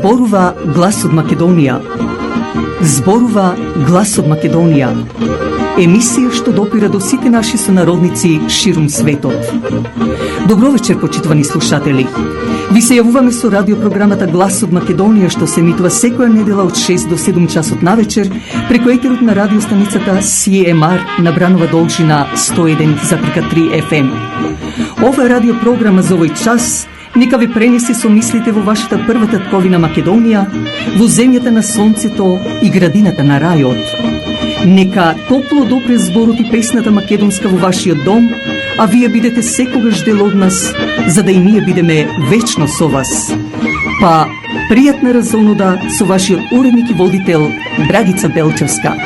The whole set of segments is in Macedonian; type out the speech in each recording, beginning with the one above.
Зборува глас од Македонија. Зборува глас од Македонија. Емисија што допира до сите наши сонародници ширум светот. Добро вечер, почитувани слушатели. Ви се јавуваме со радиопрограмата Глас од Македонија, што се емитува секоја недела од 6 до 7 часот навечер преку етерот на радиостаницата CMR на Бранова должина 101,3 FM. Ова радиопрограма за овој час нека ви пренеси со мислите во вашата прва татковина Македонија, во земјата на сонцето и градината на рајот. Нека топло допре зборот и песната македонска во вашиот дом, а вие бидете секогаш дел од нас, за да и ние бидеме вечно со вас. Па, пријатна разонуда со вашиот уредник и водител Драгица Белчевска.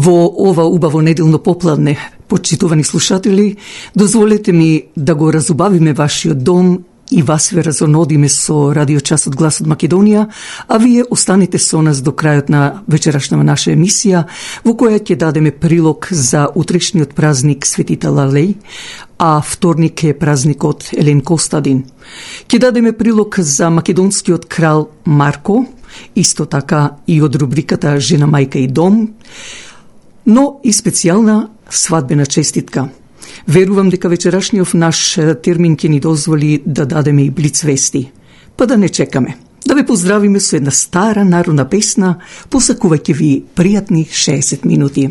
Во ова убаво неделно попладне, почитувани слушатели, дозволете ми да го разубавиме вашиот дом и вас ве разонодиме со радиочасот Глас од Македонија, а вие останете со нас до крајот на вечерашната наша емисија, во која ќе дадеме прилог за утрешниот празник Светител Алеј, а вторник е празникот Елен Костадин. Ќе дадеме прилог за македонскиот крал Марко, исто така и од рубриката Жена, мајка и дом, но и специјална свадбена честитка. Верувам дека вечерашниот наш термин ќе ни дозволи да дадеме и блиц вести. Па да не чекаме. Да ве поздравиме со една стара народна песна, посакувајќи ви пријатни 60 минути.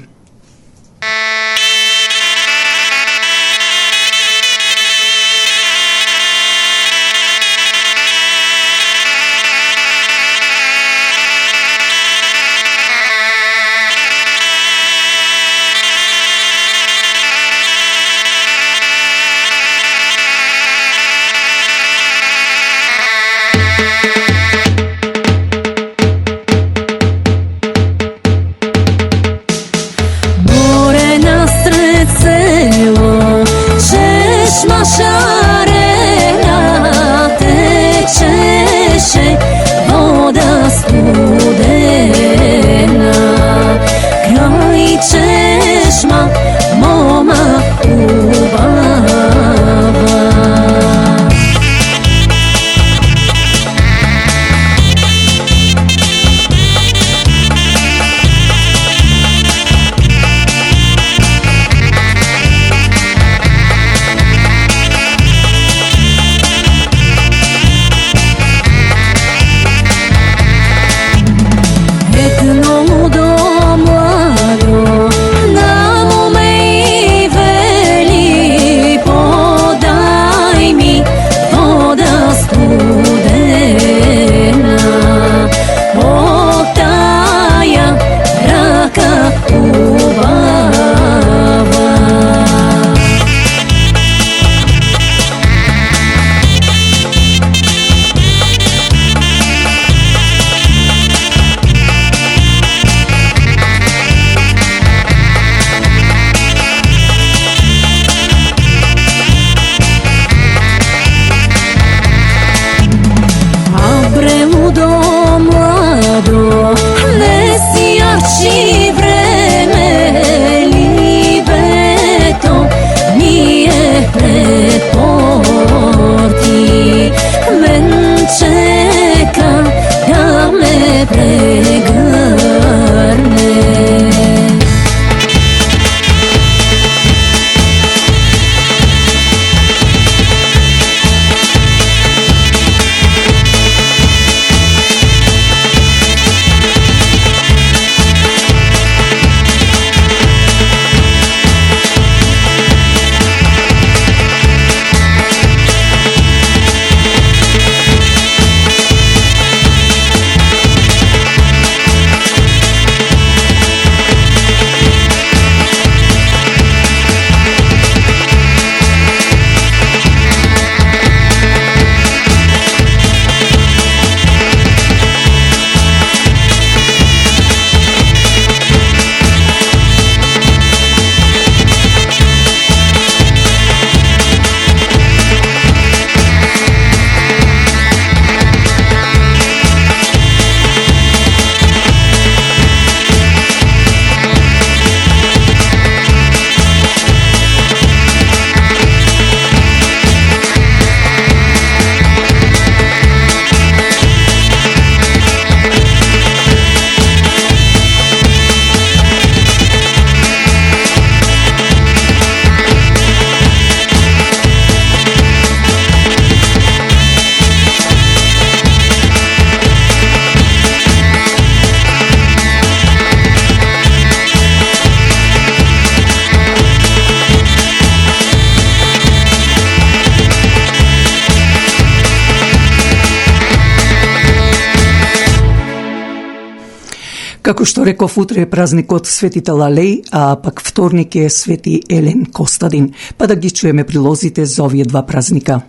Како што реков, утре е празникот Свети Талалеј, а пак вторник е Свети Елен Костадин. Па да ги чуеме прилозите за овие два празника.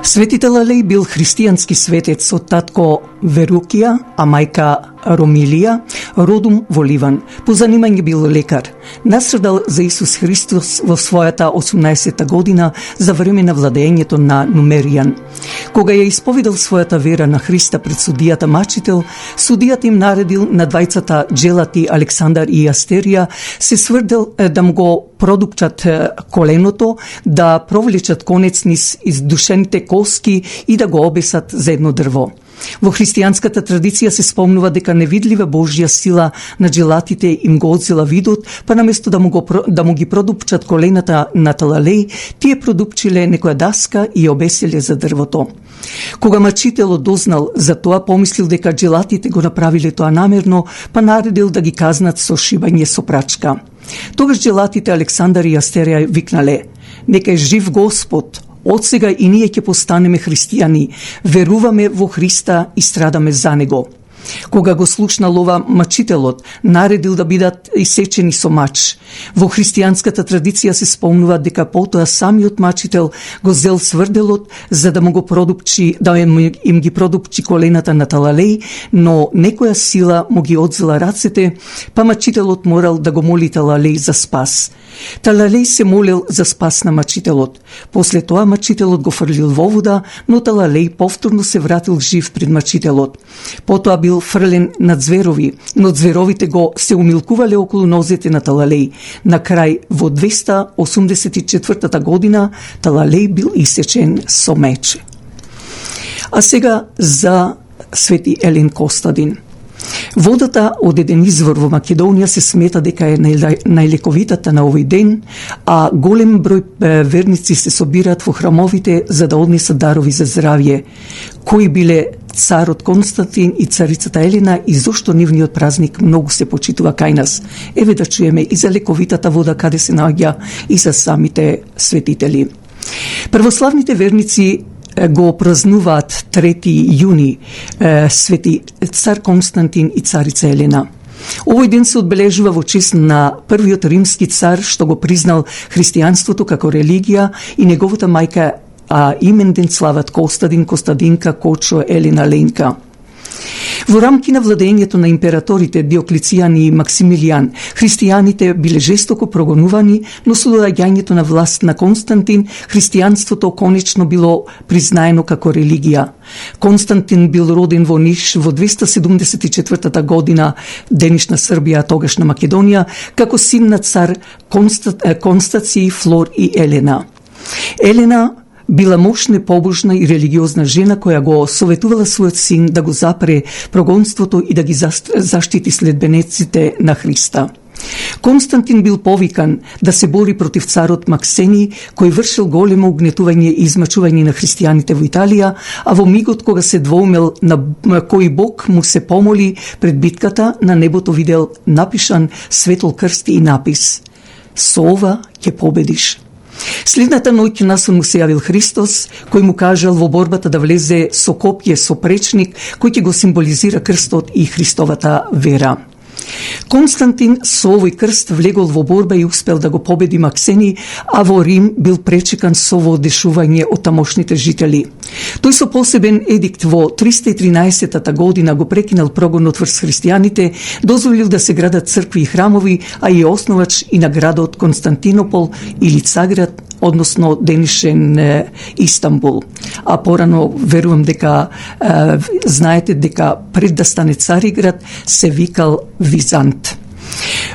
Свети Талалеј бил христијански светец од татко Верукија, а мајка Ромилија, родум во Ливан. По занимање бил лекар. Настрадал за Исус Христос во својата 18-та година за време на владењето на Нумеријан. Кога ја исповедал својата вера на Христа пред судијата мачител, судијата им наредил на двајцата джелати Александар и Астерија се сврдел да му го продупчат коленото, да провлечат конец низ издушените коски и да го обесат за едно дрво. Во христијанската традиција се спомнува дека невидлива Божја сила на джелатите им го одзела видот, па наместо да му ги продупчат колената на Талалеј, тие продупчиле некоја даска и обеселе за дрвото. Кога мачителот дознал за тоа, помислил дека джелатите го направиле тоа намерно, па наредил да ги казнат со шибање со прачка. Тогаш джелатите Александар и Астерија викнале: "Нека е жив Господ! Од сега и ние ќе постанеме христијани, веруваме во Христа и страдаме за Него." Кога го слушнал ова, мачителот наредил да бидат исечени со мач. Во христијанската традиција се спомнува дека потоа самиот мачител го зел сврделот за да му го продупчи, да им ги продупчи колената на Талалеј, но некоја сила му ги одзела рацете, па мачителот морал да го моли Талалеј за спас. Талалеј се молел за спас на мачителот. После тоа мачителот го фрлил во вода, но Талалеј повторно се вратил жив пред мачителот. Потоа бил фрлен на зверови, но зверовите го се умилкувале околу нозете на Талалеј. На крај, во 284 година, Талалеј бил исечен со меч. А сега за Свети Елен Костадин. Водата од еден извор во Македонија се смета дека е најлековитата на овој ден, а голем број верници се собираат во храмовите за да однесат дарови за здравје. Кои биле царот Константин и царицата Елена и зошто нивниот празник многу се почитува кај нас? Еве да чуеме и за лековитата вода каде се наоѓа и за самите светители. Православните верници го празнуваат 3 јуни Свети цар Константин и царица Елена. Овој ден се одбележува во чест на првиот римски цар што го признал христијанството како религија и неговата мајка, а имен ден слават Костадин, Костадинка, Кочо, Елена, Ленка. Во рамки на владењето на императорите Диоклицијан и Максимилијан, христијаните биле жестоко прогонувани, но со доаѓањето на власт на Константин, христијанството конечно било признаено како религија. Константин бил роден во Ниш во 274 година, денешна Србија, тогашна Македонија, како син на цар Констација, Флор и Елена. Елена била мощна, побожна и религиозна жена која го советувала својот син да го запре прогонството и да ги заштити следбениците на Христа. Константин бил повикан да се бори против царот Максени, кој вршил големо угнетување и измачување на христијаните во Италија, а во мигот кога се двоумел на кој Бог му се помоли пред битката, на небото видел напишан светол крст и напис: "Со ова ќе победиш." Следната ноќ насон му се јавил Христос, кој му кажал во борбата да влезе со копје, со пречник, кој ќе го символизира крстот и Христовата вера. Константин со овој крст влегол во борба и успел да го победи Максени, а во Рим бил пречекан со воодешување од тамошните жители. Тој со посебен едикт во 313 година го прекинал прогонот врз христијаните, дозволил да се градат цркви и храмови, а и основач и на градот Константинопол или Цаград, односно денешен Истанбул. А порано верувам дека знаете дека пред да стане Цариград се викал Визант.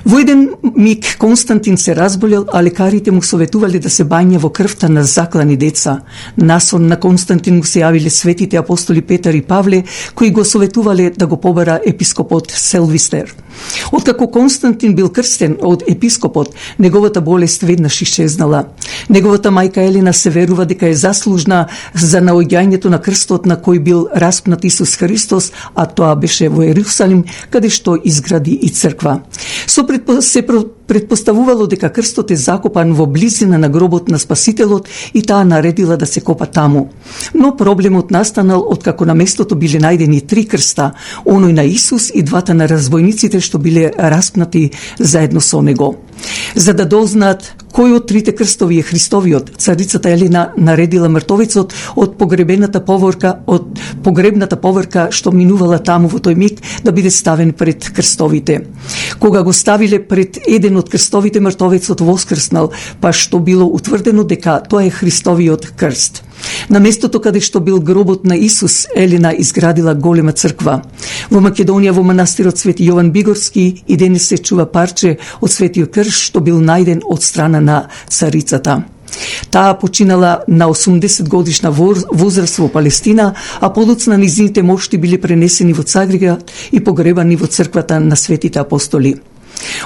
Во еден миг Константин се разболел, а лекарите му советувале да се бања во крвта на заклани деца. Насон на Константин му се јавиле светите апостоли Петар и Павле, кои го советувале да го побара епископот Селвистер. Откако Константин бил крстен од епископот, неговата болест веднаш исчезнала. Неговата мајка Елена се верува дека е заслужна за наоѓањето на крстот на кој бил распнат Исус Христос, а тоа беше во Ерусалим, каде што изгради и црква. Се претпоставувало дека крстот е закопан во близина на гробот на Спасителот и таа наредила да се копа таму. Но проблемот настанал откако на местото биле најдени 3 крста, оној на Исус и двата на разбойниците што биле распнати заедно со него. За да дознаат кој од 3 крстови е Христовиот, царицата Елена наредила мртовецот од погребната поврка што минувала таму во тој миг да биде ставен пред крстовите. Кога го ставиле пред еден од крстовите, мртовецот воскрснал, па што било утврдено дека тоа е Христовиот крст. На местото каде што бил гробот на Исус, Елена изградила голема црква. Во Македонија, во манастирот Свети Јован Бигорски, и денес се чува парче од Светиот крст што бил најден од страна на царицата. Таа починала на 80 годишна возраст во Палестина, а подоцна низините мошти биле пренесени во Цариград и погребани во црквата на Светите апостоли.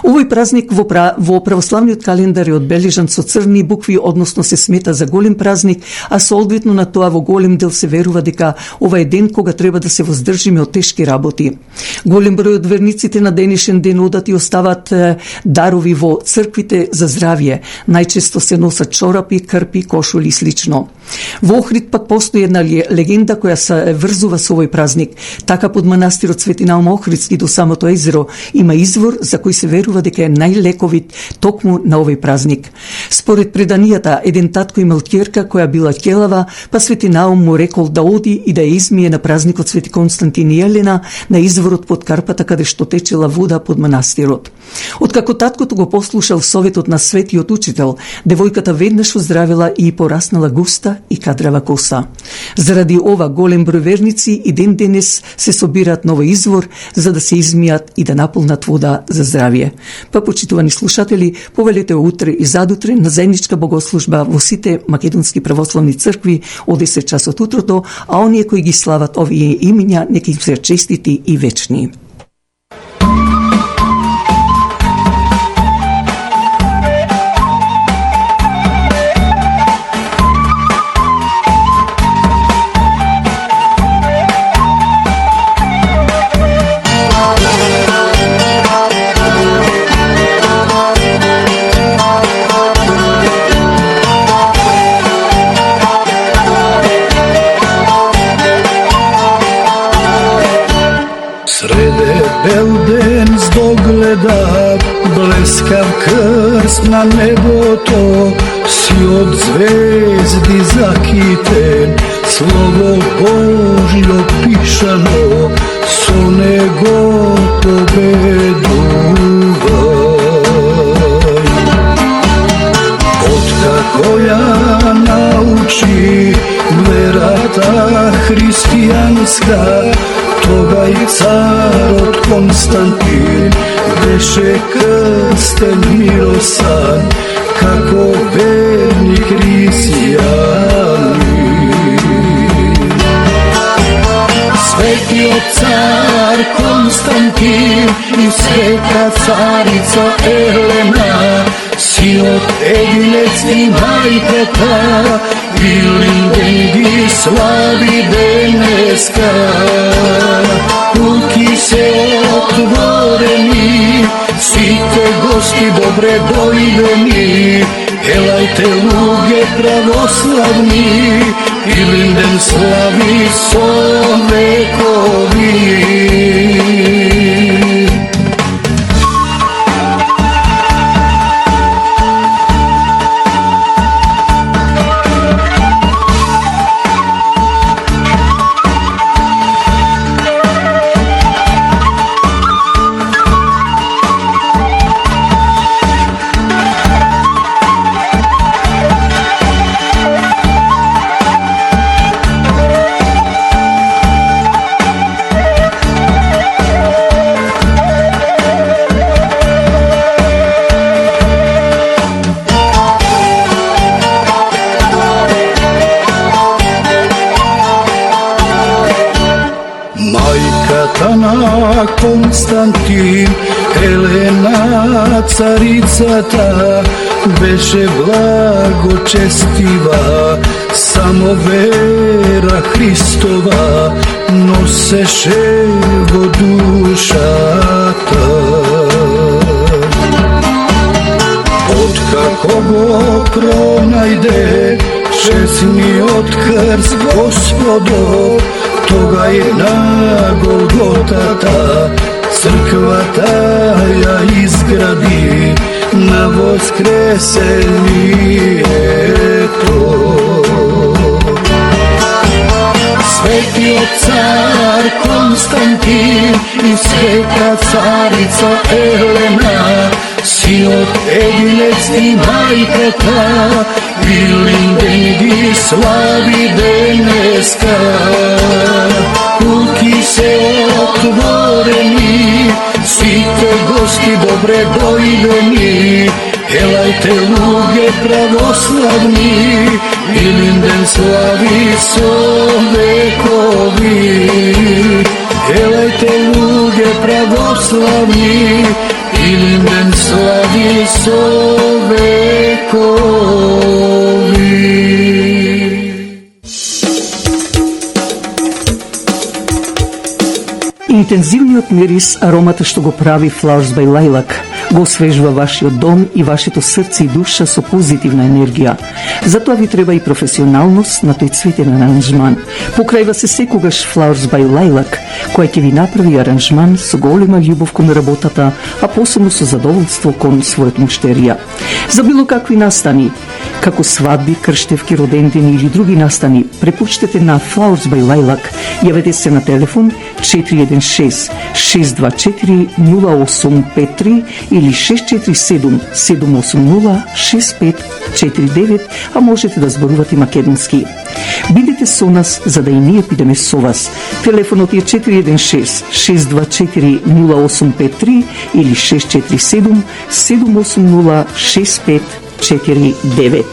Овој празник во православниот календар е одбележан со црни букви, односно се смета за голем празник, а соодветно на тоа во голем дел се верува дека ова е ден кога треба да се воздржиме од тешки работи. Голем број од верниците на денешен ден одат и остават дарови во црквите за здравје. Најчесто се носат чорапи, крпи, кошули и слично. Во Охрид пак постои една легенда која се врзува со овој празник. Така под манастирот Свети Наум Охридски до самото езеро има извор за кој се верува дека е најлековит токму на овој празник. Според преданијата, еден татко имал ќерка која била ќелава, па Свети Наум му рекол да оди и да ја измие на празникот Свети Константин и Елена на изворот под карпата каде што течела вода под манастирот. Откако таткото го послушал советот на светиот учител, девојката веднаш оздравила и пораснала густа и кадрава коса. Заради ова голем број верници и ден денес се собираат на овој извор за да се измијат и да наполнат вода за здравје. Па, почитувани слушатели, повелете утре и задутре на заедничка богослужба во сите македонски православни цркви од 10 часот утрото, а оние кои ги слават овие имиња нека им се честити и вечни. Белден здогледа блескав крст на небото, си од звезди закитен, слово Божјо пишано, со него победувај. Откако ја научи верата христијанска, тога и царот Константин беше крстен милосан, како верни христијани. Светиот цар Константин и света царица Елена, синот Егилец и мајката, Илинден ги слави денеска. Куки се отворени, сите гости добре дојдени. Елајте луѓе православни, Илинден слави со векови. На Константин, Елена царицата, беше благочестива, само вера Христова носеше во душата. Кого пронajde честни од крст Господов, тога и на Голготата црквата ја изгради на воскресението. Светиот цар Константин и света царица Елена, синот Единец и мајката, Илинден ги слави денеска. Куки се отворени, сите гости добре дојдени, елајте луѓе православни, Илинден слави со векови. Елајте луѓе православни, Илинден слави со векови. Интензивниот мирис, аромата што го прави Flowers by Lilac, го освежува вашиот дом и вашето срце и душа со позитивна енергија. Затоа ви треба и професионалност на тој цветен аранжман. Покрајва се секогаш Flowers by Lilac, која ќе ви направи аранжман со голема љубов кон работата, а посебно со задоволство кон својот муштерија. За било какви настани, како свадби, крштевки, родендени или други настани, препуштете на Flowers by Lilac. Јавете се на телефон 416-624-0853 или 647-780-6549, а можете да зборувате македонски. Бидете со нас, за да и ние бидеме со вас. Телефонот е 416-624-0853 или 647-780-6549.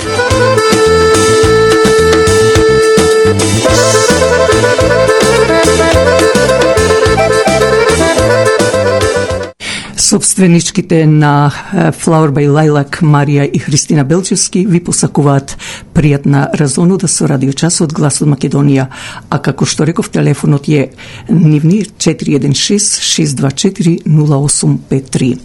Собственичките на Flower by Lilac, Марија и Христина Белчевски, ви посакуваат пријатна разонуда со радиочасот Глас од Македонија, а како што реков, телефонот е нивни 416-624-0853.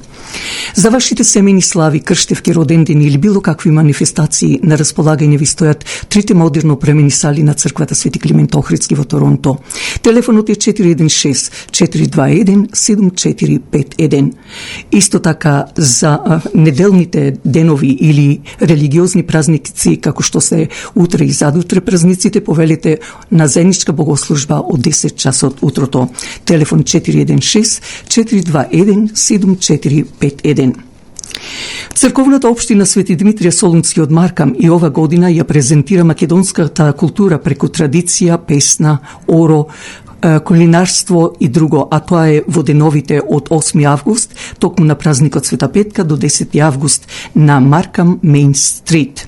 За вашите семени слави, крштевки, родендени или било какви манифестации, на располагање ви стојат трите модерно опремени сали на црквата Свети Климент Охридски во Торонто. Телефонот е 416-421-7451. Исто така за неделните денови или религиозни празници, како што се утре и задутре празниците, повелете на заедничка богослужба од 10 часот утрото. Телефон 416-421-7451. Црковната општина Свети Димитрија Солунски од Маркам и ова година ја презентира македонската култура преку традиција, песна, оро, кулинарство и друго, а тоа е во деновите од 8 август, токму на празникот Света Петка, до 10 август на Маркам Мейн Стрит.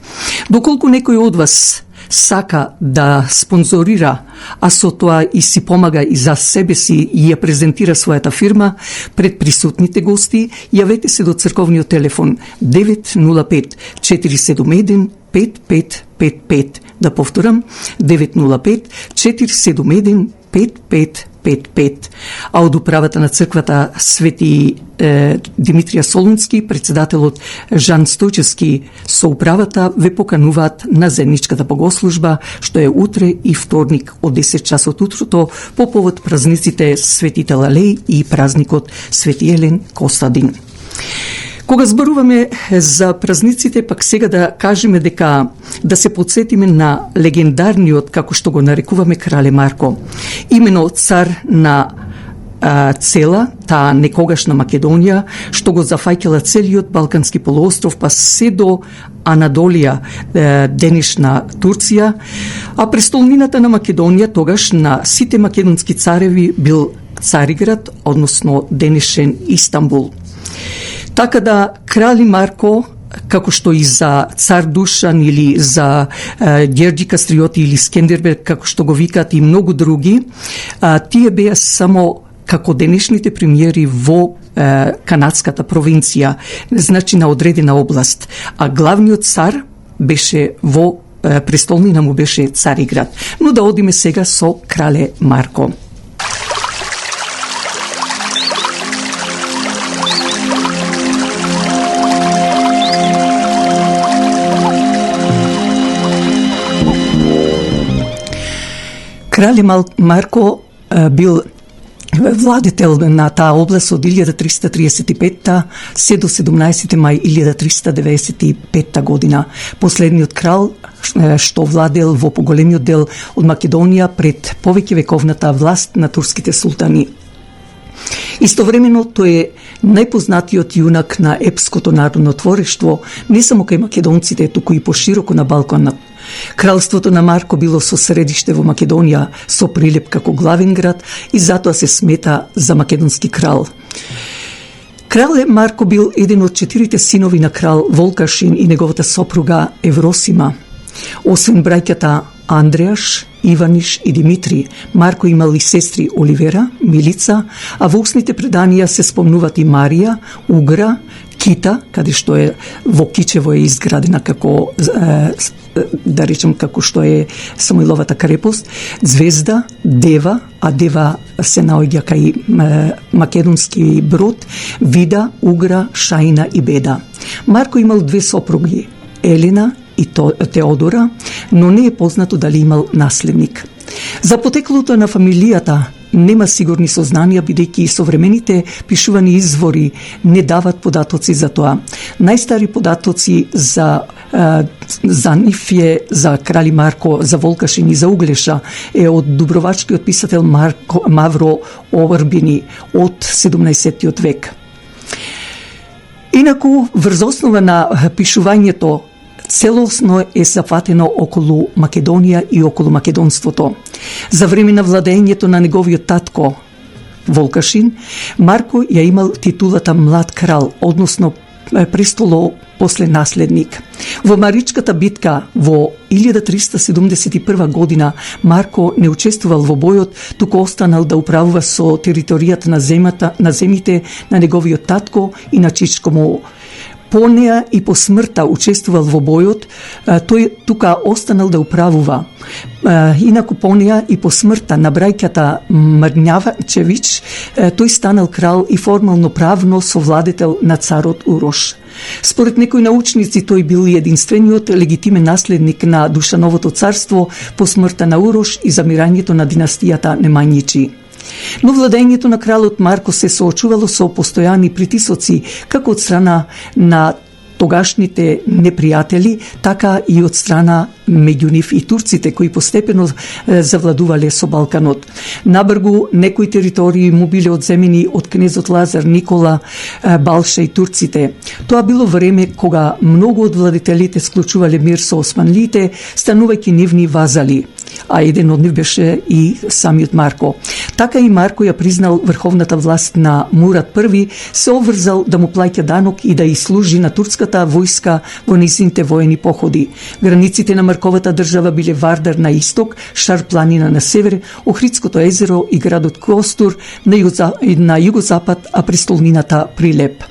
Доколку некој од вас сака да спонзорира, а со тоа и си помага и за себе си и ја презентира својата фирма пред присутните гости, јавете се до црковниот телефон 905-471-5555. Да повторам, 905-471-5555. А од управата на црквата Свети Димитрија Солунски, председателот Жан Стојчевски со управата ве покануваат на заедничката богослужба, што е утре и вторник од 10 часот утрото по повод празниците Свети Талалеј и празникот Свети Елен Костадин. Кога зборуваме за празниците, пак сега да кажеме дека да се подсетиме на легендарниот, како што го нарекуваме, Крале Марко. Имено цар на цела таа некогашна Македонија, што го зафаќала целиот Балкански полуостров, па се до Анадолија, денешна Турција, а престолнината на Македонија тогаш на сите македонски цареви бил Цариград, односно денешен Истанбул. Така да Крали Марко, како што и за цар Душан или за Герджи Кастриоти или Скендербег, како што го викаат и многу други, тие беа само како денешните премиери во канадската провинција, значи на одредена област, а главниот цар беше во престолнина му беше Цариград. Но да одиме сега со Крале Марко. Крале Марко бил владетел на таа област од 1335 се до 17 мај 1395 година. Последниот крал што владел во поголемиот дел од Македонија пред повеќе вековната власт на турските султани. Истовремено тој е најпознатиот јунак на епското народно творештво не само кај македонците, туку и пошироко на Балканот. Кралството на Марко било со средиште во Македонија, со Прилеп како главен град и затоа се смета за македонски крал. Крале Марко бил еден од 4 синови на крал Волкашин и неговата сопруга Евросима. Освен браќата Андреаш, Иваниш и Димитри, Марко имал и сестри Оливера, Милица, а во устните преданија се спомнуваат и Марија, Угра, Кита, каде што е во Кичево е изградена како да речем како што е Самуиловата крепост, Звезда, Дева, а Дева се наоѓа кај македонски Брод, Вида, Угра, Шаина и Беда. Марко имал 2 сопруги, Елена и Теодора, но не е познато дали имал наследник. За потеклото на фамилијата нема сигурни сознанија, бидејќи и современите пишувани извори не дават податоци за тоа. Најстари податоци за нив е за крали Марко, за Волкашин и за Углеша е од дубровачкиот писател Мавро Оврбини од 17 век. Инаку, врз основа на пишувањето целосно е зафатено околу Македонија и околу македонството. За време на владењето на неговиот татко Волкашин, Марко ја имал титулата млад крал, односно престоло после наследник. Во Маричката битка во 1371 година Марко не учествувал во бојот, туку останал да управува со територијата на земите на неговиот татко и на чичко му. По неа и по смртта учествувал во бојот, тој тука останал да управува. Инаку по неа и по смртта на браќата Мрњавчевич, тој станал крал и формално правно совладетел на царот Урош. Според некои научници тој бил единствениот легитимен наследник на Душановото царство по смртта на Урош и замирањето на династијата Немањичи. Но владењето на кралот Марко се соочувало со постојани притисоци како од страна на тогашните непријатели, така и од страна меѓу нив и турците кои постепено завладувале со Балканот. Набргу некои територии му биле одземени од кнезот Лазар Никола, Балша и турците. Тоа било време кога многу од владетелите склучувале мир со османлиите, станувајќи нивни вазали, а еден од нив беше и самиот Марко. Така и Марко ја признал врховната власт на Мурат I, се обврзал да му плаќа данок и да и служи на турската војска во низините воени походи. Границите на Марковата држава биле Вардар на исток, Шар планина на север, Охридското езеро и градот Костур на југозапад, а престолнината Прилеп.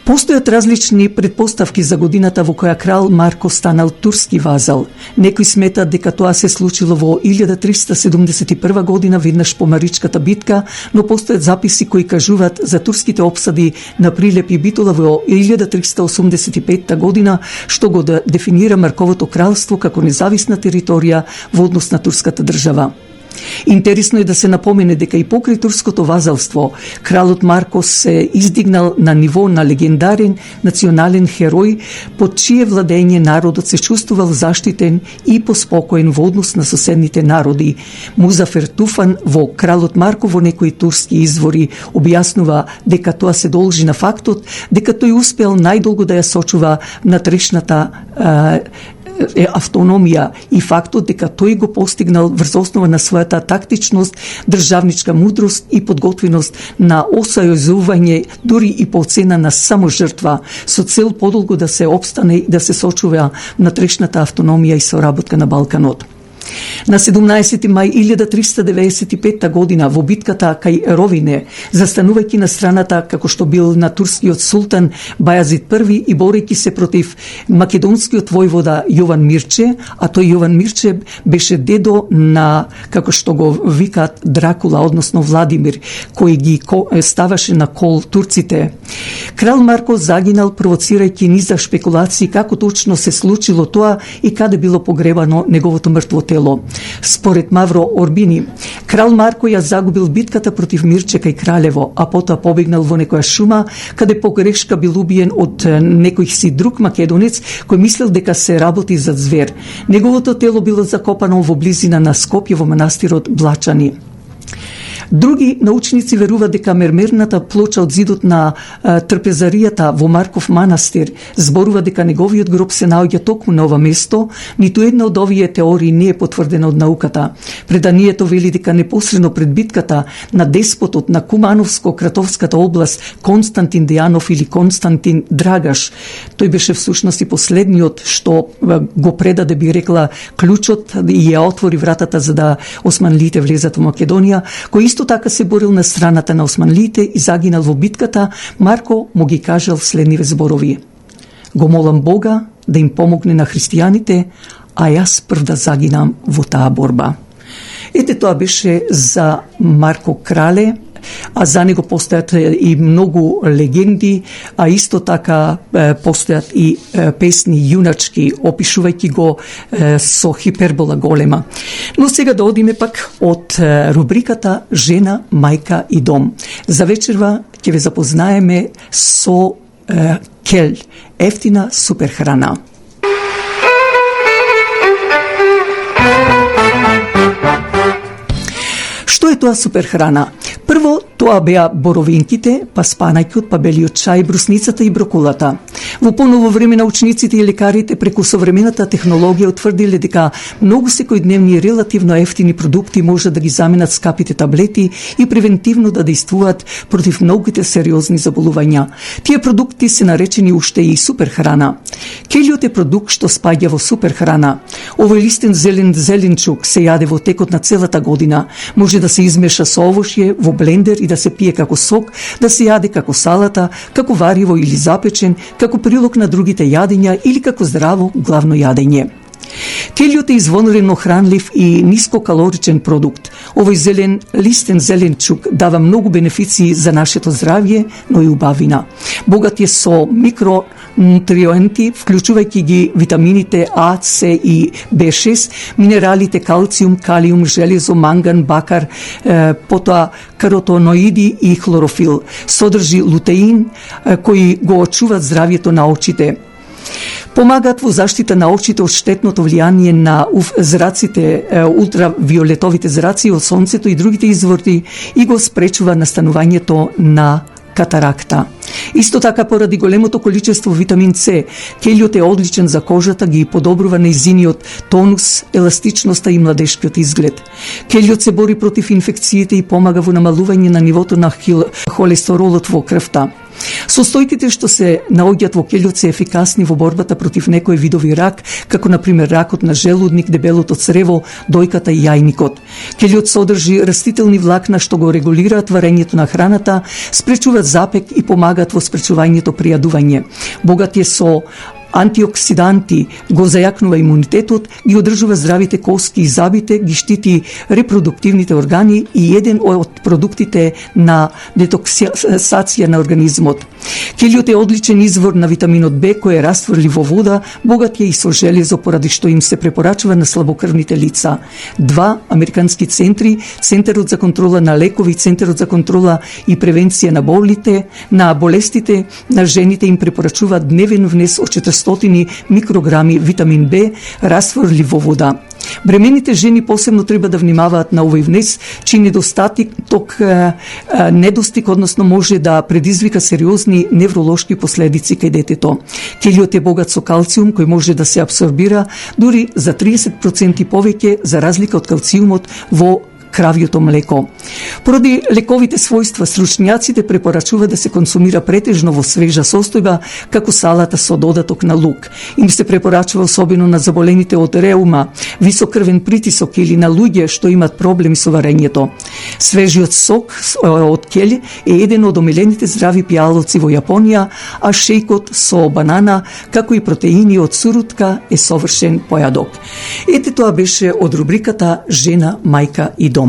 Постојат различни предпоставки за годината во која крал Марко станал турски вазал. Некои сметат дека тоа се случило во 1371 година веднаш по Маричката битка, но постојат записи кои кажуваат за турските опсади на Прилеп и Битола во 1385 година, што го дефинира Марковото кралство како независна територија во однос на турската држава. Интересно е да се напомене дека и покрај турското вазалство, кралот Марко се издигнал на ниво на легендарен национален херој, под чие владење народот се чувствувал заштитен и поспокоен во однос на соседните народи. Музафер Туфан во Кралот Марко во некои турски извори објаснува дека тоа се должи на фактот дека тој успел најдолго да ја сочува внатрешната автономија и фактот дека тој го постигнал врз основа на својата тактичност, државничка мудрост и подготвеност на осојузување дури и по цена на само жртва, со цел подолго да се опстане и да се сочува внатрешната автономија и соработка на Балканот. На 17 мај 1395 година во битката кај Ровине, застанувајќи на страната како што бил на турскиот султан Бајазид I и борејќи се против македонскиот војвода Јован Мирче, а тој Јован Мирче беше дедо на, како што го викаат, Дракула, односно Владимир, кој ги ставаше на кол турците. Крал Марко загинал провоцирајќи низа шпекулации како точно се случило тоа и каде било погребано неговото мртво тело. тело. Според Мавро Орбини, крал Марко ја загубил битката против Мирчека и Кралево, а потоа побегнал во некоја шума, каде по грешка бил убиен од некој си друг македонец кој мислел дека се работи за звер. Неговото тело било закопано во близина на Скопје во манастирот Блачани. Други научници веруваат дека мермерната плоча од зидот на трпезаријата во Марков манастир зборува дека неговиот гроб се наоѓа токму на ова место. Ниту една од овие теории не е потврдена од науката. Преданието вели дека непосредно пред битката на деспотот на Кумановско-Кратовската област Константин Дејанов или Константин Драгаш, тој беше всушност и последниот што го предаде, би рекла, клучот и ја отвори вратата за да османлиите влезат во Македонија, кој исто така се борил на страната на османлиите и загинал во битката. Марко му ги кажал следниве зборови: го молам Бога да им помогне на христијаните, а јас прв да загинам во таа борба. Ете, тоа беше за Марко Крале, а за него постојат и многу легенди, а исто така постојат и песни јуначки, опишувајќи го со хипербола голема. Но сега да одиме пак од рубриката Жена, мајка и дом. За вечерва ќе ве запознаеме со Кел, ефтина суперхрана. Што е тоа суперхрана? Прво, тоа беа боровинките, па спанајкот, па белиот чај, брусницата и брокулата. Во поново време научниците и лекарите преку современата технологија утврдиле дека многу секојдневни и релативно ефтини продукти може да ги заменат скапите таблети и превентивно да действуваат против многуте сериозни заболувања. Тие продукти се наречени уште и суперхрана. Келиот е продукт што спаѓа во суперхрана. Овој листен зеленчук се јаде во текот на целата година. Може да се измеша со овошје во блендер и да се пие како сок, да се јаде како салата, како вариво или запечен, како прилог на другите јадења или како здраво главно јадење. Келиот е извонредно хранлив и нискокалоричен продукт. Овој листен зеленчук дава многу бенефиции за нашето здравје, но и убавина. Богат е со микронутриенти, вклучувајќи ги витамините А, С и Б6, минералите калциум, калиум, железо, манган, бакар, потоа каротиноиди и хлорофил. Содржи лутеин, кои го очуваат здравјето на очите. Помагаат во заштита на очите од штетното влијание на зраците, ултравиолетовите зраци од сонцето и другите извори и го спречува настанувањето на катаракта. Исто така, поради големото количество витамин С, келиот е одличен за кожата, ги подобрува нејзиниот тонус, еластичноста и младешкиот изглед. Келиот се бори против инфекциите и помага во намалување на нивото на холестеролот во крвта. Состојките што се наоѓаат во келиот се ефикасни во борбата против некои видови рак, како на пример ракот на желудник, дебелото црево, дојката и јајникот. Келиот содржи растителни влакна што го регулираат варењето на храната, спречуваат запек и помагаат во спречувањето при јадување. Богат е со антиоксиданти, го зајакнува имунитетот, ги одржува здравите коски и забите, ги штити репродуктивните органи и еден од продуктите на детоксација на организмот. Келиот е одличен извор на витаминот Б кој е растврлив во вода, богат е и со железо, поради што им се препорачува на слабокрвните лица. Два американски центри, Центарот за контрола на лекови и Центарот за контрола и превенција на болестите на жените им препорачуваат дневен внес од 400 микрограми витамин Б растврлив во вода. Бремените жени посебно треба да внимаваат на овој внес, чиј недостиг, односно може да предизвика сериозни невролошки последици кај детето. Келиот е богат со калциум кој може да се абсорбира дури за 30% повеќе за разлика од калциумот во кравјото млеко. Поради лековите својства, стручњаците препорачуваат да се консумира претежно во свежа состојба, како салата со додаток на лук. Им се препорачува особено на заболените од реума, висок крвен притисок или на луѓе што имат проблеми со варењето. Свежиот сок од кел е еден од омилените здрави пијалоци во Јапонија, а шејкот со банана, како и протеини од сурутка е совршен појадок. Ете, тоа беше од рубриката Жена, мајка и дом.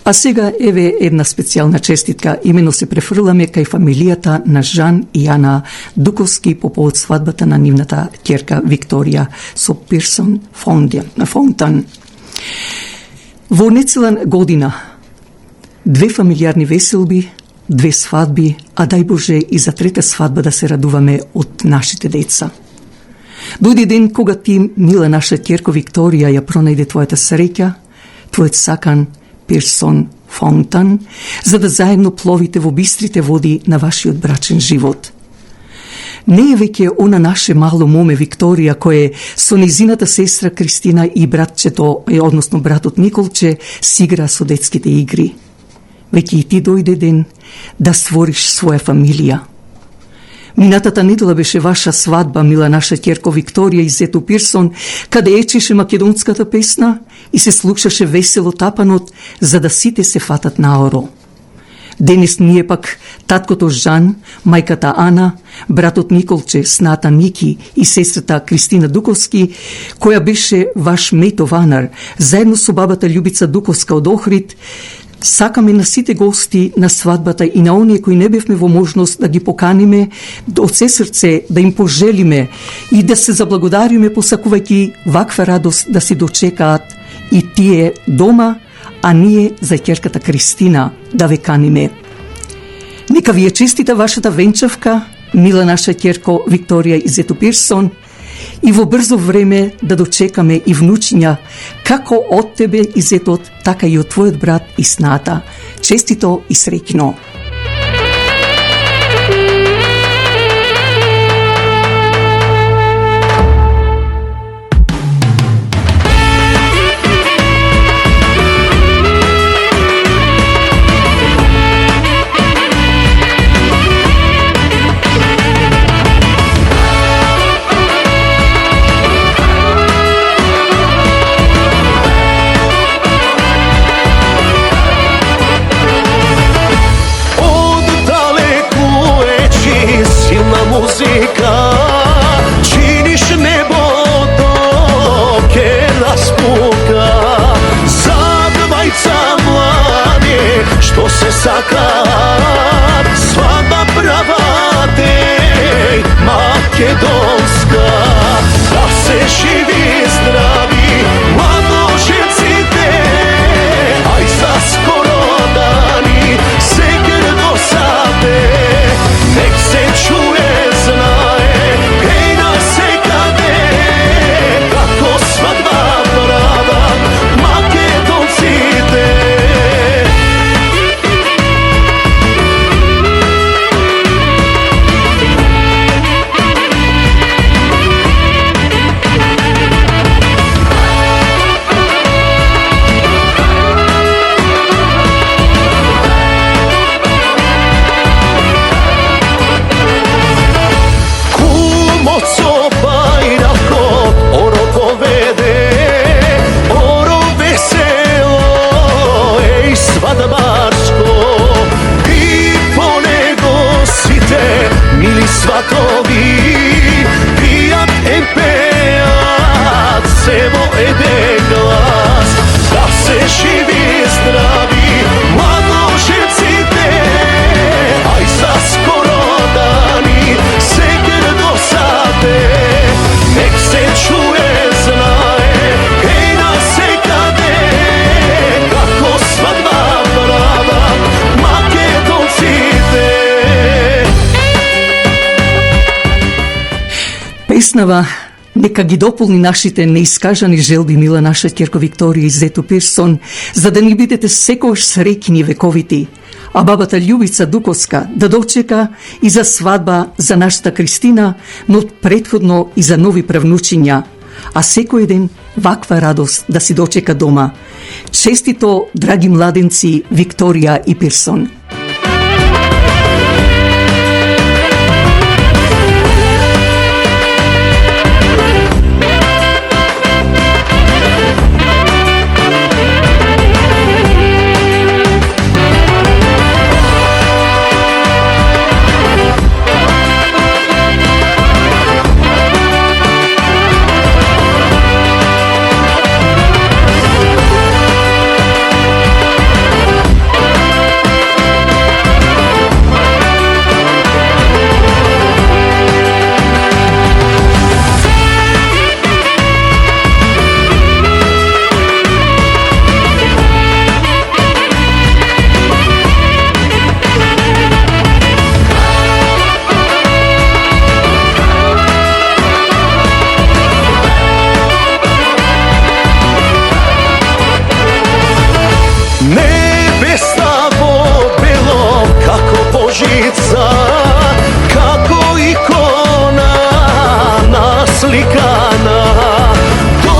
А сега еве една специјална честитка. Имено се префрламе кај фамилијата на Жан и Јана Дуковски по повод свадбата на нивната ќерка Викторија со Пирсон Фонтан. Во нецела година 2 фамилијарни веселби, 2 свадби, а дај Боже и за трета свадба да се радуваме од нашите деца. Дојде ден кога ти, мила наша ќерко Викторија, ја пронајде твојата среќа, твојот сакан Пирсон Фонтан, за да заедно пловите во бистрите води на вашиот брачен живот. Не е веќе она наше мало моме Викторија, кој со низината сестра Кристина и братчето, односно братот Николче, си игра со детските игри. Веќе и ти дојде ден да створиш своја фамилија. Минатата недела беше ваша свадба, мила наша ќерко Викторија и зето Пирсон, каде ечеше македонската песна и се слушаше весело тапанот, за да сите се фатат наоро. Денес ние пак таткото Жан, мајката Ана, братот Николче, сната Ники и сестрата Кристина Дуковски, која беше ваш метованар, заедно со бабата Љубица Дуковска од Охрид, сакаме на сите гости на свадбата и на оние кои не бевме во можност да ги поканиме, од се срце да им пожелиме и да се заблагодариме, посакувајќи ваква радост да си дочекаат и тие дома, а ние за ќерката Кристина да ве каниме. Нека ви е честита вашата венчавка, мила наша ќерко Викторија и зето Пирсон, и во брзо време да дочекаме и внучиња, како од тебе и зетот, така и од твојот брат и сната. Честито и среќно! Muzika činiš neboto ke raspuka za dvajca mlade što se sakat svadba prava tej makedonska da se živi zdravi mladoženci te aj sasko песнава нека ги дополни нашите неискажани желби, мила наша ќерко Викторија и зето Пирсон, за да ни бидете секогаш среќни вековити, а бабата Љубица Дуковска да дочека и за свадба за нашата Кристина, но претходно и за нови правнучиња, а секој ден ваква радост да си дочека дома. Честито, драги младенци Викторија и Пирсон. Небеса во бело како божица, како икона насликана, до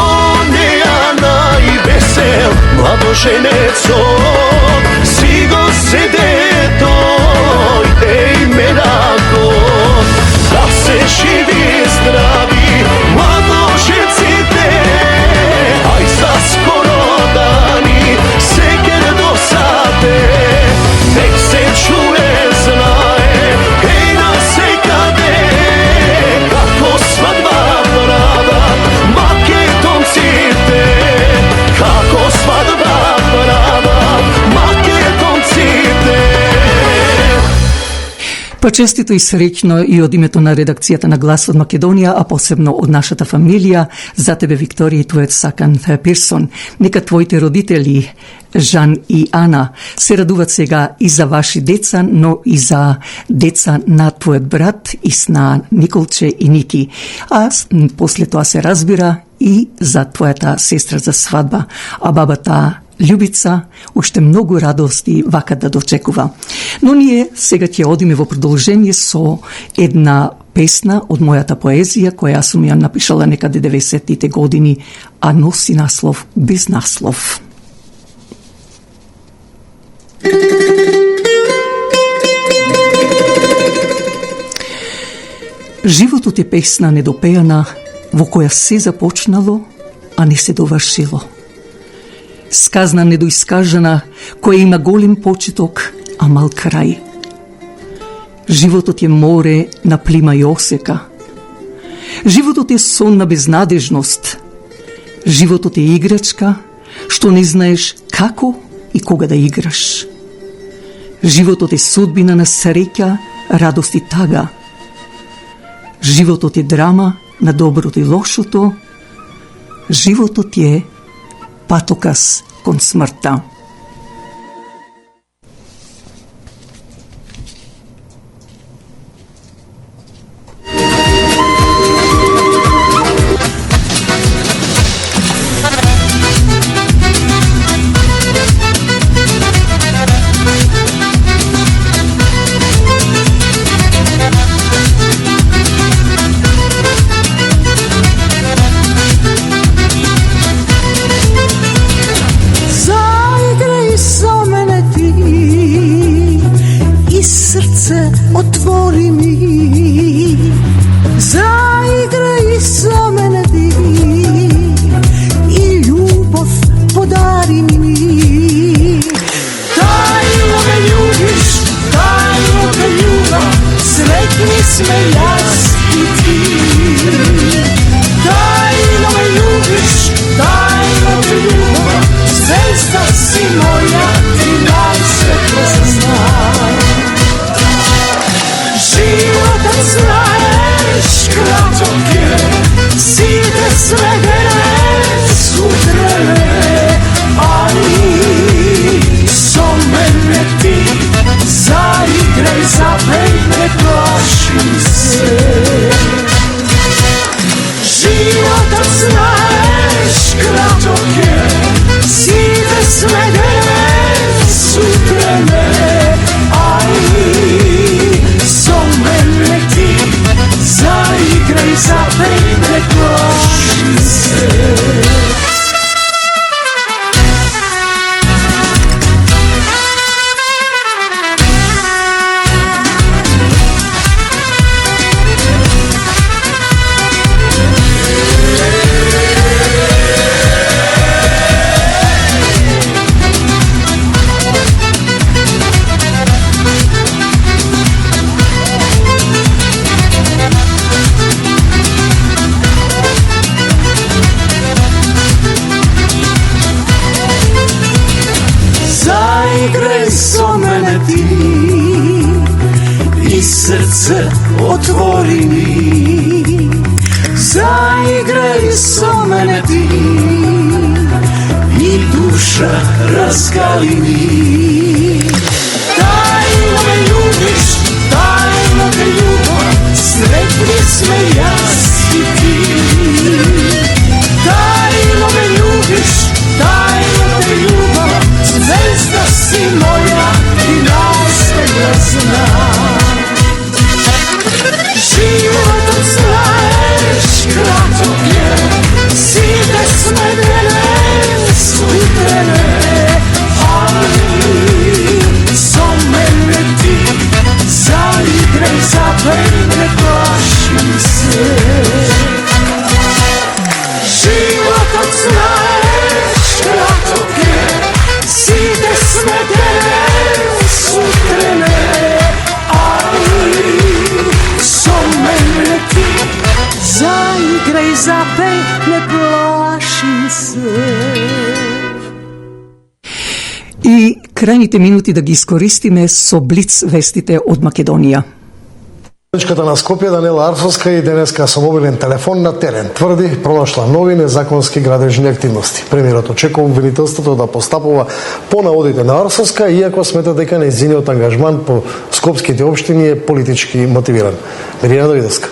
неја највесел младоженецот, си го седе тој менакот, да се живи здрави младоженците, ај за скоро дани нек се чуе, знае, еј насекаде, како свадба прават македонците, како свадба прават македонците. Па честито и среќно и од името на редакцијата на Глас од Македонија, а посебно од нашата фамилија, за тебе Викторија и твојот сакан Пирсон. Нека твоите родители Жан и Ана се радуват сега и за ваши деца, но и за деца на твојот брат и сна Николче и Ники. А после тоа се разбира и за твојата сестра за свадба, а бабата Љубица уште многу радости вака да дочекува. Но ние сега ќе одиме во продолжение со една песна од мојата поезија, која сум ја напишала некаде 90-тите години, а носи наслов Без наслов. Животот е песна недопеана, во која се започнало, а не се довршило. Сказна недоискажана, која има голем почеток, а мал крај. Животот е море на плима и осека. Животот е сон на безнадежност. Животот е играчка, што не знаеш како и кога да играш. Животот е судбина на среќа, радост и тага. Животот е драма на доброто и лошото. Животот е патокас кон смртта. Otvori mi, zaigraj sa mene ti i ljubav podari mi. Tajno me ljubiš, tajno me ljubav, sretni sme jas i ti. Tajno me ljubiš, tajno me ljubav, zvezda si moja i najsvetla znaj. Života znaješ kratak je, side svedene sutrene, ali so mene ti zaigraj, zapej, ne plaši se. Заиграј со мене ти и срце отвори ми. Заиграј со мене ти и душа разгали ми. Тајно ме љубиш, тајно те љубам, сретни сме јас и ти. Тајно ме љубиш, тајно те љубам, звезда си моја и најстega знам. Животот знаеш краток е, сите сме денес утрене, али со мене ти заиграј, запеј, не плаши се. Животот знаеш краток е, сите сме денес утрене, али со мене ти заиграј, запеј, не плаши се. И крајните минути да ги искористиме со блиц вестите од Македонија. Градоначалничката на Скопје Даниела Арсовска и денеска со мобилен телефон на терен тврди пронашла нови незаконски градежни активности. Премиерот очекува обвинителството да постапува по наводите на Арсовска, иако смета дека нејзиниот ангажман по скопските општини е политички мотивиран. Мирина Давидовска.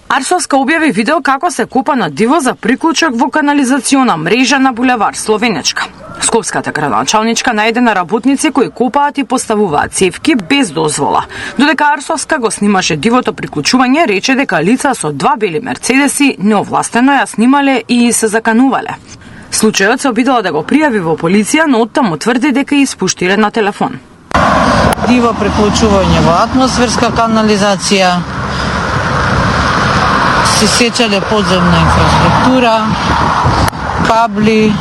Арсовска објави видео како се копа на диво за приклучок во канализациона мрежа на булевар Словенечка. Скопската градоначалничка најде на работници кои копаат и поставуваат цевки без дозвола. Додека Арсовска го снимаше дивото приклучување, рече дека лица со 2 бели мерцедеси неовластено ја снимале и се заканувале. Случајот се обидела да го пријави во полиција, но оттаму тврди дека ја испуштиле на телефон. Диво приклучување во атмосферска канализација, се сечале подземна инфраструктура, кабли,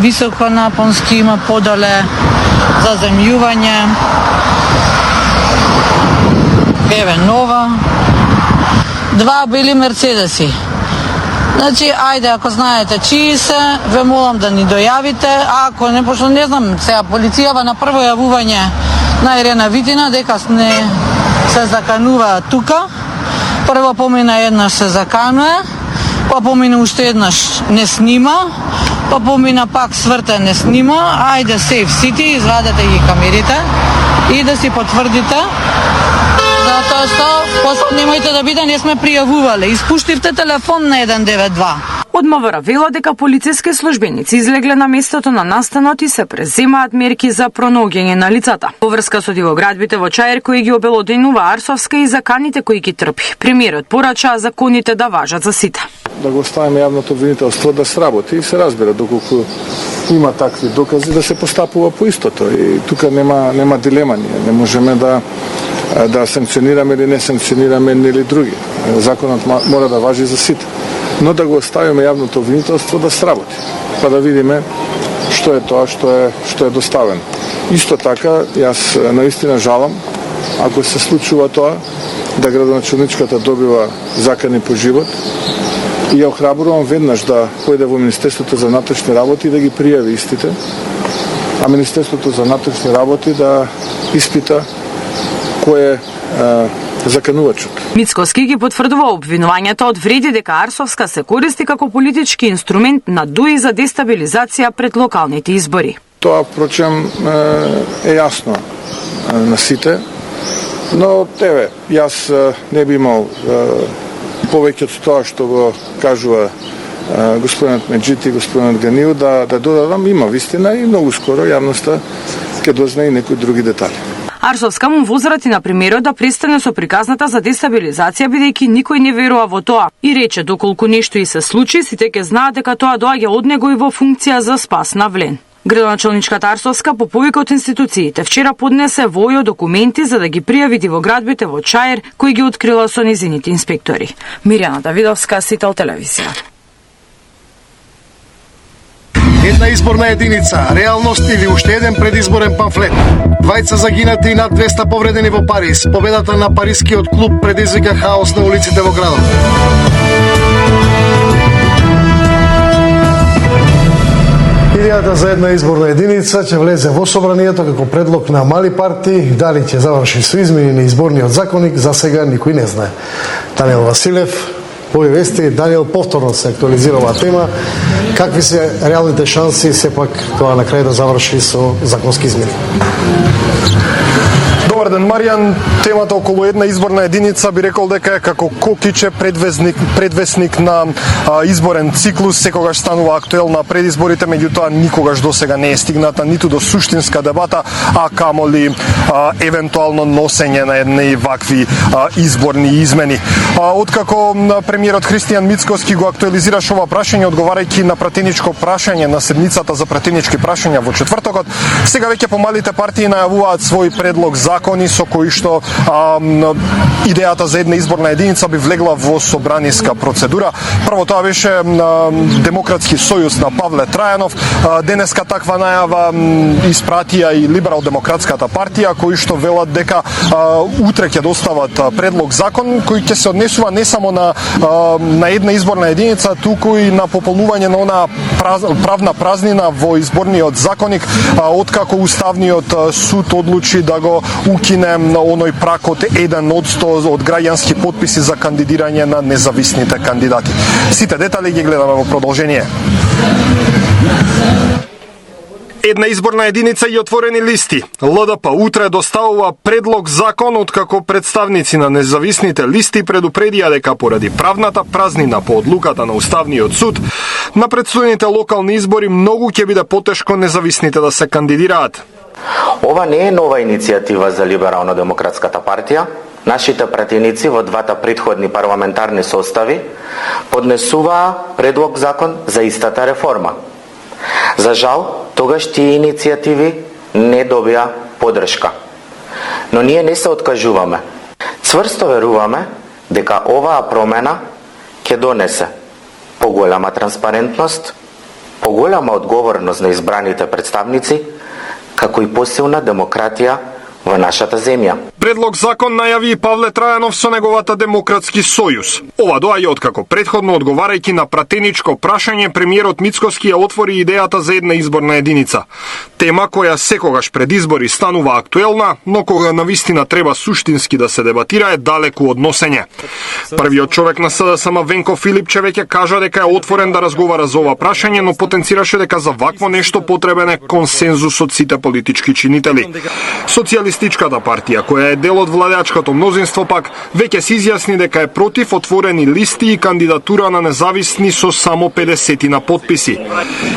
високонапонски има подале, заземјување, еве нова, 2 бели мерцедеси. Значи, ајде, ако знаете чии се, ве молам да ни дојавите, ако не, пошто не знам, сега полицијава на прво јавување на Ирена Витина дека не се заканува тука. Прво помина еднаш се заканува, па помина уште еднаш не снима, па помина пак сврте не снима. Ајде сейф сити, извадете ги камерите и да си потврдите. Затоа што после немојте да биде, не сме пријавувале. Испуштивте телефон на 192. Од МВР вела дека полициски службеници излегле на местото на настанот и се преземаат мерки за пронаоѓање на лицата. Во врска со дивоградбите во Чаир кои ги обелоденува Арсовска и заканите кои ги трпи, премиерот порача законите да важат за сите. Да го оставиме јавното обвинителство да сработи и се разбира доколку има такви докази да се постапува по истото. И тука нема дилема, ние не можеме да санкционираме или не санкционираме едни или други. Законот мора да важи за сите. Но да го оставиме јавното обвинителство да сработи, па да видиме што е тоа што е доставено. Исто така, јас наистина жалам ако се случува тоа да градоначалничката добива закани по живот и ја охрабрувам веднаш да појде во Министерството за внатрешни работи и да ги пријави истите, а Министерството за внатрешни работи да испита кој е заканувачот. Мицкоски ги потврдува обвинувањето од вреди дека Арсовска се користи како политички инструмент на ДУИ за дестабилизација пред локалните избори. Тоа, впрочем, е јасно на сите, но еве, јас не би имал повеќе од тоа што го кажува господинот Меджити и господинот Ганил да додадам, има вистина и многу скоро јавноста ќе дознае и некои други детали. Арсовска му возрати на премиерот да престане со приказната за дестабилизација, бидејќи никој не верува во тоа. И рече, доколку нешто и се случи, сите ќе знаат дека тоа доаѓа од него и во функција за спас на Влен. Градоначалничката Арсовска по повика од институциите вчера поднесе во ОЈО документи за да ги пријави дивоградбите во Чаир, кои ги открила со незините инспектори. Мирјана Давидовска, Сител телевизија. Една изборна единица, реалност или уште еден предизборен памфлет. Двајца загинати и над 200 повредени во Париз. Победата на парискиот клуб предизвика хаос на улиците во градот. Идејата за една изборна единица ќе влезе во собранието како предлог на мали партии, дали ќе заврши со измени на изборниот законник, за сега никој не знае. Даниел Василев, овие вести, Даниел повторно се актуализира оваа тема. Какви се реалните шанси сепак тоа на крај да заврши со законски измени? Добар ден, Маријан. Темата околу една изборна единица би рекол дека е како кокиче предвесник на изборен циклус, секогаш станува актуелна пред изборите, меѓутоа никогаш досега не е стигната ниту до суштинска дебата, а камоли евентуално носење на едни вакви изборни измени. Откако премиерот Христијан Мицкоски го актуализираше ова прашање, одговарајќи на пратеничко прашање на седмицата за пратенички прашања во четвртокот, сега веќе помалите партии најавуваат свој предлог закони со кои што идејата за една изборна единица би влегла во собраниска процедура. Прво тоа беше Демократски сојуз на Павле Трајанов. Денеска таква најава испратија и Либерал-демократската партија, кои што велат дека утре ќе достават предлог закон кој ќе се однесува не само на една изборна единица, туку и на пополнување на она правна празнина во изборниот законник, откако Уставниот суд одлучи да го укине оној прак од 1% од граѓански потписи за кандидирање на независните кандидати. Сите детали ги гледаме во продолжение. Една изборна единица и отворени листи. ЛДП утре доставува предлог закон, откако представници на независните листи предупредија дека поради правната празнина по одлуката на Уставниот суд, на претстојните локални избори многу ќе биде потешко независните да се кандидираат. Ова не е нова иницијатива за Либерално-демократската партија. Нашите пратеници во двата претходни парламентарни состави поднесуваа предлог закон за истата реформа. За жал, тогаш тие иницијативи не добија поддршка. Но ние не се откажуваме. Цврсто веруваме дека оваа промена ќе донесе поголема транспарентност, поголема одговорност на избраните представници, како и посилна демократија во нашата земја. Предлог закон најави и Павле Трајанов со неговата Демократски сојуз. Ова доаѓа откако претходно одговарајќи на пратеничко прашање, премиерот Мицкоски ја отвори идејата за една изборна единица. Тема која секогаш пред избори станува актуелна, но кога навистина треба суштински да се дебатира е далеку од носење. Првиот човек на СДСМ Венко Филипче веќе кажа дека е отворен да разговара за ова прашање, но потенцираше дека за вакво нешто потребен е консензус од сите политички чинители. Социјалистичката партија, која е дел од владеачкото мнозинство, пак веќе се изјасни дека е против отворени листи и кандидатура на независни со само 50 на потписи.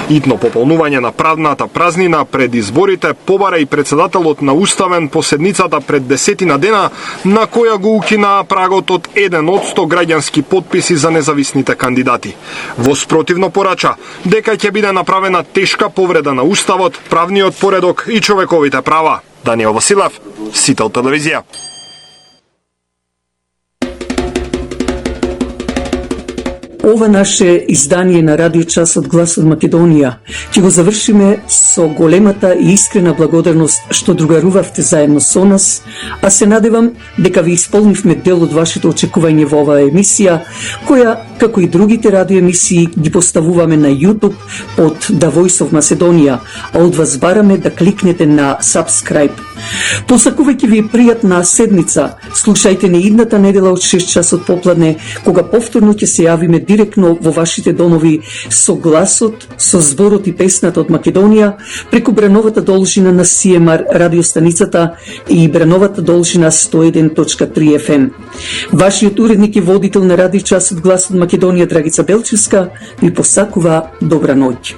Итно пополнување на правната празнина пред изборите побара и председателот на Уставен по седницата пред 10 дена, на која го укина прагот од 1% граѓански потписи за независните кандидати. Во спротивно порача дека ќе биде направена тешка повреда на Уставот, правниот поредок и човековите права. Даниел Василев, Сител телевизија. Ова наше издание на Радио Час од Глас од Македонија ќе го завршиме со големата и искрена благодарност што другарувавте заедно со нас, а се надевам дека ви исполнивме дел од вашето очекување во оваа емисија, која, како и другите радиоемисии, ги поставуваме на YouTube под The Voice of Macedonia, а од вас бараме да кликнете на Subscribe. Посакувајќи ви пријатна седница, слушајте не идната недела од 6 часот попладне, кога повторно ќе се јавиме директно во вашите домови со гласот, со зборот и песната од Македонија, преку бреновата должина на CMR радиостаницата и бреновата должина 101.3 FM. Вашиот уредник и водител на Радио Час од Глас од Македонија, Драгица Белчевска, ви посакува добра ноќ.